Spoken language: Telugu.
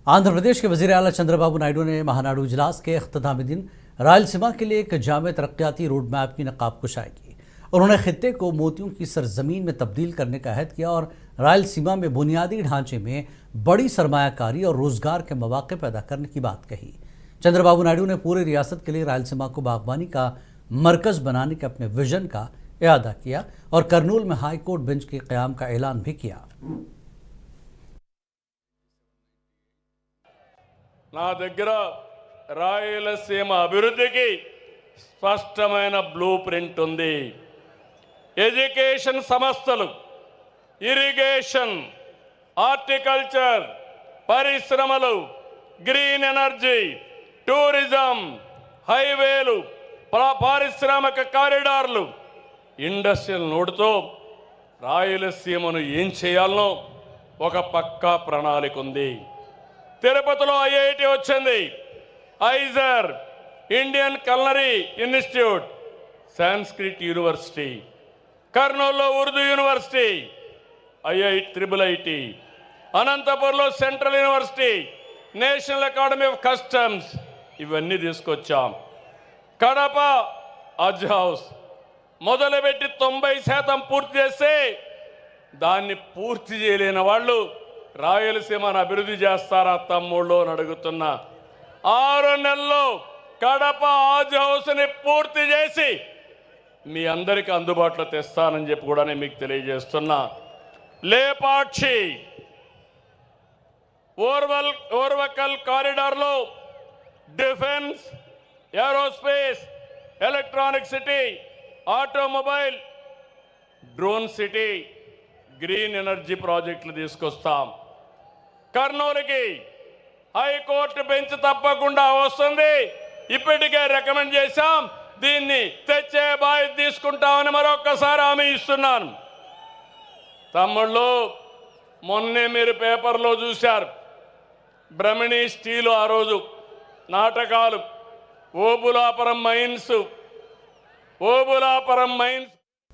आंध्र प्रदेश के वज़ीर आला चंद्रबाबू नायडू ने महानाडू इजलास के अख्तामी दिन रायलसीमा के लिए एक जामे तरक्याती रोड मैप की नकाब कुशाई की। उन्होंने खित्ते को मोतियों की सरजमीन में तब्दील करने का अहद किया और रायलसीमा में बुनियादी ढांचे में बड़ी सरमायाकारी और रोजगार के मौके पैदा करने की बात कही। चंद्रबाबू नायडू ने पूरी रियासत के लिए रायलसीमा को बागबानी का मरकज बनाने के अपने विजन का इरादा किया और कर्नूल में हाई कोर्ट बेंच के क़याम का ऐलान भी किया। నా దగ్గర రాయలసీమ అభివృద్ధికి స్పష్టమైన బ్లూ ప్రింట్ ఉంది. ఎడ్యుకేషన్ సంస్థలు, ఇరిగేషన్, హార్టికల్చర్, పరిశ్రమలు, గ్రీన్ ఎనర్జీ, టూరిజం, హైవేలు, పారిశ్రామిక కారిడార్లు, ఇండస్ట్రియల్ నోడ్తో రాయలసీమను ఏం చేయాలనో ఒక పక్కా ప్రణాళిక ఉంది. తిరుపతిలో ఐఐటి వచ్చింది, IISER, Indian culinary institute, Sanskrit university, కర్నూలులో ఉర్దూ యూనివర్సిటీ, ఐఐటి, అనంతపురంలో central university, national academy of customs, ఇవన్నీ తీసుకొచ్చాం. కడప హజ్ హౌస్ మొదలుపెట్టి 90% పూర్తి చేస్తే దాన్ని పూర్తి చేయలేని వాళ్ళు రాయలసీమను అభివృద్ధి చేస్తారా తమ్ముళ్ళు అని అడుగుతున్నా. 6 నెలల్లో కడప హజ్ హౌస్ని పూర్తి చేసి మీ అందరికీ అందుబాటులో తెస్తానని చెప్పి కూడా నేను మీకు తెలియజేస్తున్నా. లేపాక్షి, ఓర్వకల్ కారిడార్లో defence, aerospace, electronic city, automobile, drone city, green energy ప్రాజెక్టులు తీసుకొస్తాం. కర్నూలుకి హైకోర్టు బెంచ్ తప్పకుండా వస్తుంది. ఇప్పటికే రికమెండ్ చేశాం, దీన్ని తెచ్చే బాధ్యత తీసుకుంటామని మరొక్కసారి హామీ ఇస్తున్నాను. తమ్ముళ్ళు, మొన్నే మీరు పేపర్లో చూశారు, బ్రహ్మణి స్టీలు ఆ రోజు నాటకాలు, ఓబులాపురం మైన్స్